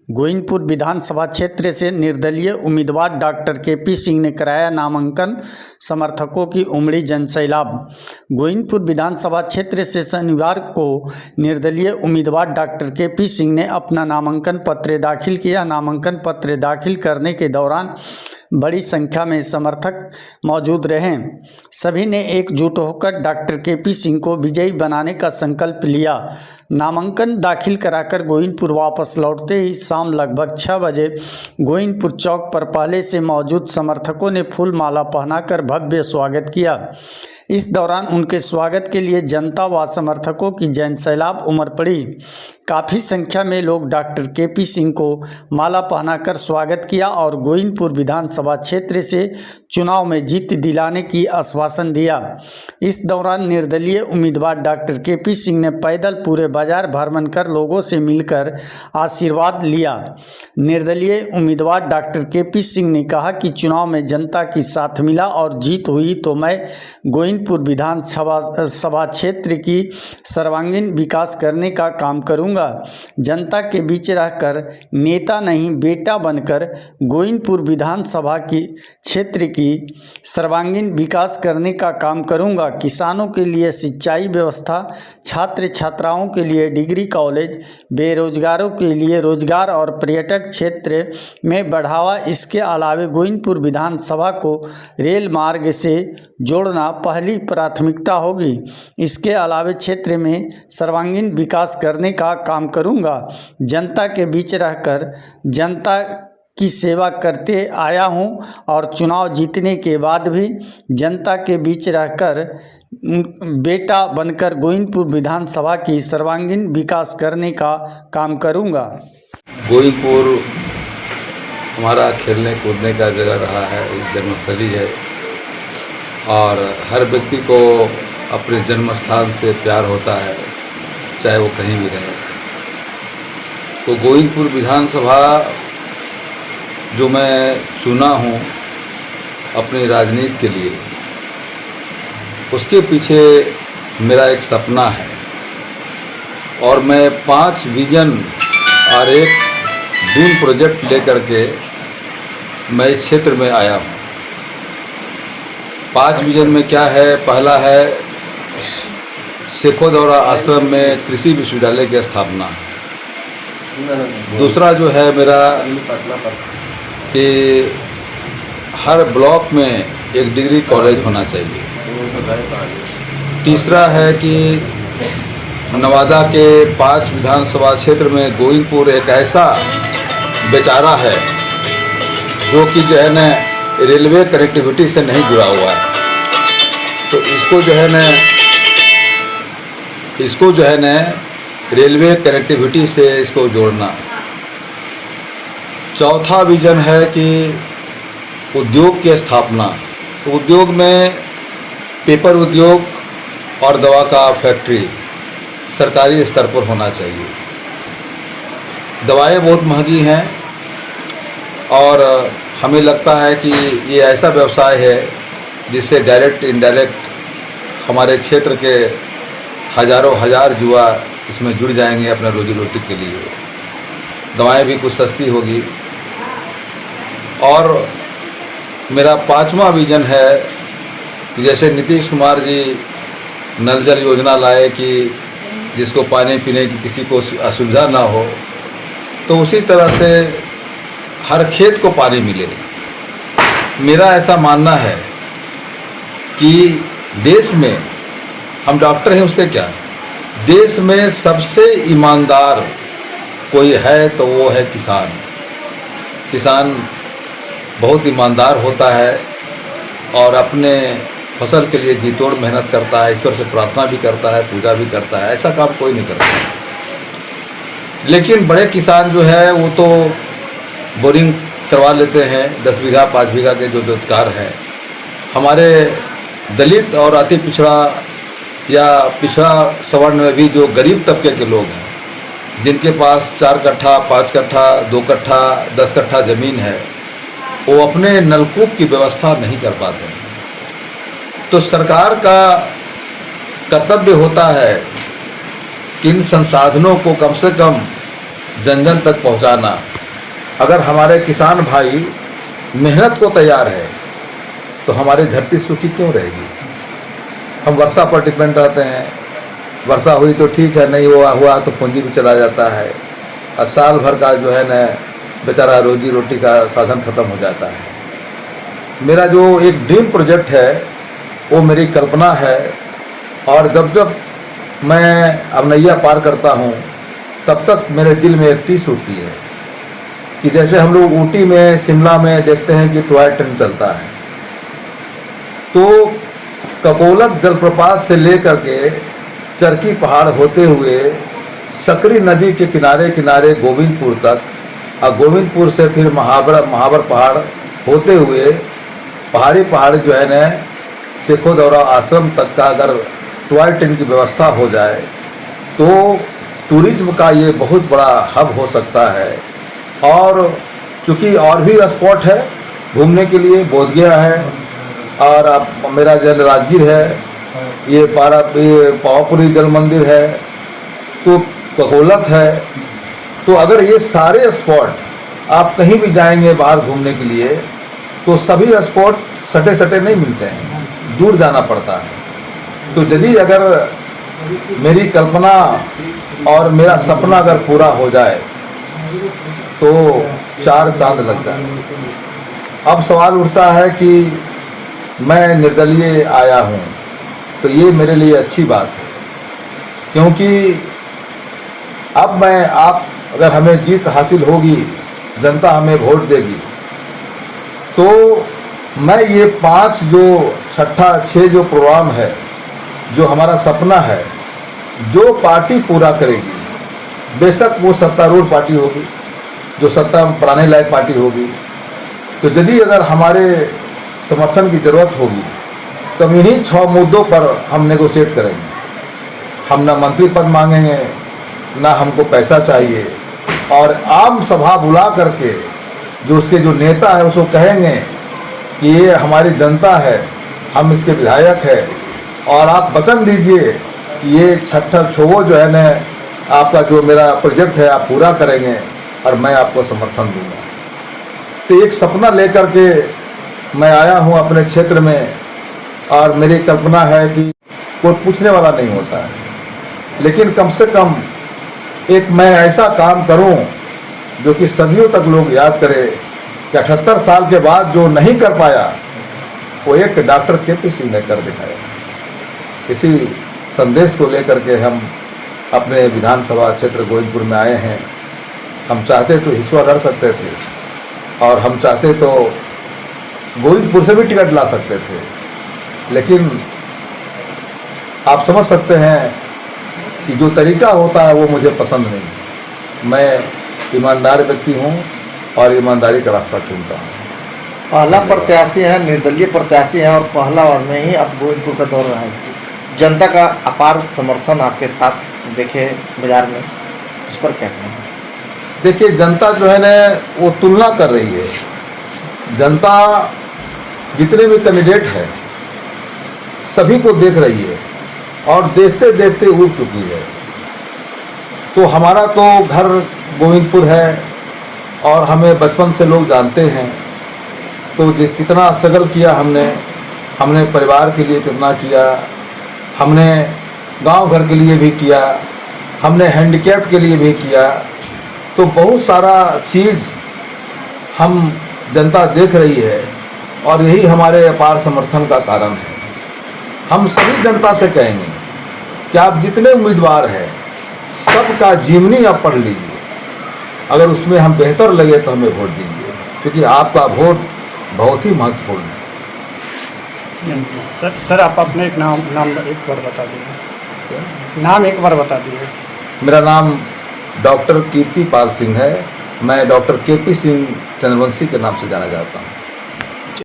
गोविंदपुर विधानसभा क्षेत्र से निर्दलीय उम्मीदवार डॉक्टर केपी सिंह ने कराया नामांकन, समर्थकों की उमड़ी जनसैलाब। गोविंदपुर विधानसभा क्षेत्र से शनिवार को निर्दलीय उम्मीदवार डॉक्टर केपी सिंह ने अपना नामांकन पत्र दाखिल किया। नामांकन पत्र दाखिल करने के दौरान बड़ी संख्या में समर्थक मौजूद रहे। सभी ने एकजुट होकर डॉक्टर केपी सिंह को विजयी बनाने का संकल्प लिया। नामांकन दाखिल कराकर गोविंदपुर वापस लौटते ही शाम लगभग 6 बजे गोविंदपुर चौक पर पहले से मौजूद समर्थकों ने फूल माला पहनाकर भव्य स्वागत किया। इस दौरान उनके स्वागत के लिए जनता व समर्थकों की जनसैलाब उमड़ पड़ी। काफ़ी संख्या में लोग डॉक्टर केपी सिंह को माला पहनाकर स्वागत किया और गोविंदपुर विधानसभा क्षेत्र से चुनाव में जीत दिलाने की आश्वासन दिया। इस दौरान निर्दलीय उम्मीदवार डॉक्टर केपी सिंह ने पैदल पूरे बाजार भ्रमण कर लोगों से मिलकर आशीर्वाद लिया। निर्दलीय उम्मीदवार डॉक्टर केपी सिंह ने कहा कि चुनाव में जनता की साथ मिला और जीत हुई तो मैं गोविंदपुर विधानसभा क्षेत्र की सर्वांगीण विकास करने का काम करूंगा। जनता के बीच रहकर नेता नहीं बेटा बनकर गोविंदपुर विधानसभा की क्षेत्र की सर्वांगीण विकास करने का काम करूंगा। किसानों के लिए सिंचाई व्यवस्था, छात्र छात्राओं के लिए डिग्री कॉलेज, बेरोजगारों के लिए रोजगार और पर्यटक क्षेत्र में बढ़ावा। इसके अलावा गोविंदपुर विधानसभा को रेल मार्ग से जोड़ना पहली प्राथमिकता होगी। इसके अलावा क्षेत्र में सर्वांगीण विकास करने का काम करूंगा। जनता के बीच रहकर जनता की सेवा करते आया हूं और चुनाव जीतने के बाद भी जनता के बीच रहकर बेटा बनकर गोविंदपुर विधानसभा की सर्वांगीण विकास करने का काम करूंगा। गोविंदपुर हमारा खेलने कूदने का जगह रहा है, एक जन्मस्थली है और हर व्यक्ति को अपने जन्म स्थान से प्यार होता है, चाहे वो कहीं भी रहे। तो गोविंदपुर विधानसभा जो मैं चुना हूँ अपनी राजनीति के लिए, उसके पीछे मेरा एक सपना है और मैं 5 विजन और एक ड्रीम प्रोजेक्ट लेकर के मैं इस क्षेत्र में आया हूँ। 5 विजन में क्या है? पहला है शेखोदौरा आश्रम में कृषि विश्वविद्यालय की स्थापना। दूसरा जो है मेरा कि हर ब्लॉक में एक डिग्री कॉलेज होना चाहिए। तीसरा है कि नवादा के 5 विधानसभा क्षेत्र में गोविंदपुर एक ऐसा बेचारा है जो कि जो है न रेलवे कनेक्टिविटी से नहीं जुड़ा हुआ है, तो इसको जो है न रेलवे कनेक्टिविटी से इसको जोड़ना। चौथा विजन है कि उद्योग की स्थापना। उद्योग में पेपर उद्योग और दवा का फैक्ट्री सरकारी स्तर पर होना चाहिए। दवाएं बहुत महंगी हैं और हमें लगता है कि ये ऐसा व्यवसाय है जिससे डायरेक्ट इनडायरेक्ट हमारे क्षेत्र के हजार युवा इसमें जुड़ जाएंगे अपना रोजी रोटी के लिए। दवाएं भी कुछ सस्ती होगी। और मेरा 5वां विजन है कि जैसे नीतीश कुमार जी नल जल योजना लाए कि जिसको पानी पीने की किसी को असुविधा ना हो, तो उसी तरह से हर खेत को पानी मिले। मेरा ऐसा मानना है कि देश में हम डॉक्टर हैं, उससे क्या, देश में सबसे ईमानदार कोई है तो वो है किसान। किसान बहुत ईमानदार होता है और अपने फसल के लिए जी तोड़ मेहनत करता है, ईश्वर से प्रार्थना भी करता है, पूजा भी करता है। ऐसा काम कोई नहीं करता। लेकिन बड़े किसान जो है वो तो बोरिंग करवा लेते हैं 10 बीघा 5 बीघा के जो अधिकार हैं। हमारे दलित और अति पिछड़ा या पिछड़ा सवर्ण में भी जो गरीब तबके के लोग हैं, जिनके पास 4 कट्ठा 5 कट्ठा 2 कट्ठा 10 कट्ठा ज़मीन है, वो अपने नलकूप की व्यवस्था नहीं कर पाते हैं। तो सरकार का कर्तव्य होता है कि इन संसाधनों को कम से कम जन जन तक पहुंचाना। अगर हमारे किसान भाई मेहनत को तैयार है तो हमारी धरती सूखी क्यों रहेगी। हम वर्षा पर डिपेंड रहते हैं, वर्षा हुई तो ठीक है, नहीं हुआ तो पूंजी भी चला जाता है और साल भर का जो है न बेचारा रोजी रोटी का साधन खत्म हो जाता है। मेरा जो एक ड्रीम प्रोजेक्ट है वो मेरी कल्पना है, और जब जब मैं अब नैया पार करता हूँ तब तक मेरे दिल में एक चीज़ उठती है कि जैसे हम लोग ऊटी में, शिमला में देखते हैं कि टॉय ट्रेन चलता है, तो ककोलत जलप्रपात से लेकर के चरकी पहाड़ होते हुए सकरी नदी के किनारे किनारे गोविंदपुर तक, और गोविंदपुर से फिर महावर पहाड़ होते हुए पहाड़ जो है न शेखोदौरा आश्रम तक का अगर टॉय ट्रेन की व्यवस्था हो जाए तो टूरिज्म का ये बहुत बड़ा हब हो सकता है। और चूँकि और भी स्पॉट है घूमने के लिए, बोधगया है और अब मेरा जल राजगीर है, ये पावापुरी जल मंदिर है, तो ककोलत है। तो अगर ये सारे स्पॉट आप कहीं भी जाएंगे बाहर घूमने के लिए तो सभी स्पॉट सटे सटे नहीं मिलते हैं, दूर जाना पड़ता है। तो यदि अगर मेरी कल्पना और मेरा सपना अगर पूरा हो जाए तो 4 चांद लग जाए। अब सवाल उठता है कि मैं निर्दलीय आया हूँ, तो ये मेरे लिए अच्छी बात है, क्योंकि अब अगर हमें जीत हासिल होगी, जनता हमें वोट देगी, तो मैं ये 5 जो 6 जो प्रोग्राम है, जो हमारा सपना है, जो पार्टी पूरा करेगी, बेशक वो सत्तारूढ़ पार्टी होगी, जो सत्ता में पराने लायक पार्टी होगी, तो यदि अगर हमारे समर्थन की ज़रूरत होगी तो हम इन्हीं 6 मुद्दों पर हम नेगोशिएट करेंगे। हम ना मंत्री पद मांगेंगे, ना हमको पैसा चाहिए, और आम सभा बुला करके जो उसके जो नेता है उसको कहेंगे कि ये हमारी जनता है, हम इसके विधायक हैं, और आप वचन दीजिए कि ये 6 जो है न आपका जो मेरा प्रोजेक्ट है आप पूरा करेंगे और मैं आपको समर्थन दूंगा। तो एक सपना लेकर के मैं आया हूँ अपने क्षेत्र में, और मेरी कल्पना है कि कोई पूछने वाला नहीं होता है, लेकिन कम से कम एक मैं ऐसा काम करूं जो कि सदियों तक लोग याद करें कि 78 साल के बाद जो नहीं कर पाया वो एक डॉक्टर केपी सिंह ने कर दिखाया। इसी संदेश को लेकर के हम अपने विधानसभा क्षेत्र गोविंदपुर में आए हैं। हम चाहते तो हिस्सा लड़ सकते थे, और हम चाहते तो गोविंदपुर से भी टिकट ला सकते थे, लेकिन आप समझ सकते हैं कि जो तरीका होता है वो मुझे पसंद नहीं। मैं ईमानदार व्यक्ति हूँ और ईमानदारी का रास्ता चुनता हूँ। पहला प्रत्याशी है, निर्दलीय प्रत्याशी हैं, और पहला बार में ही अब गोविंदपुर का दौर रहा है। जनता का अपार समर्थन आपके साथ देखे बाजार में, इस पर क्या कहना है? देखिए, जनता जो है न वो तुलना कर रही है। जनता जितने भी कैंडिडेट हैं सभी को देख रही है, और देखते देखते उड़ चुकी है। तो हमारा तो घर गोविंदपुर है और हमें बचपन से लोग जानते हैं, तो कितना स्ट्रगल किया हमने परिवार के लिए कितना किया, हमने गांव घर के लिए भी किया, हमने हैंडीकैप्ड के लिए भी किया। तो बहुत सारा चीज़ हम जनता देख रही है, और यही हमारे अपार समर्थन का कारण है। हम सभी जनता से कहेंगे कि आप जितने उम्मीदवार हैं सबका जीवनी आप पढ़ लीजिए, अगर उसमें हम बेहतर लगे तो हमें वोट दीजिए, क्योंकि आपका वोट बहुत ही महत्वपूर्ण है। सर आप अपने एक नाम एक बार बता दीजिए। नाम एक बार बता दीजिए। मेरा नाम डॉक्टर कीर्तिपाल सिंह है। मैं डॉक्टर केपी सिंह चंद्रवंशी के नाम से जाना जाता हूँ।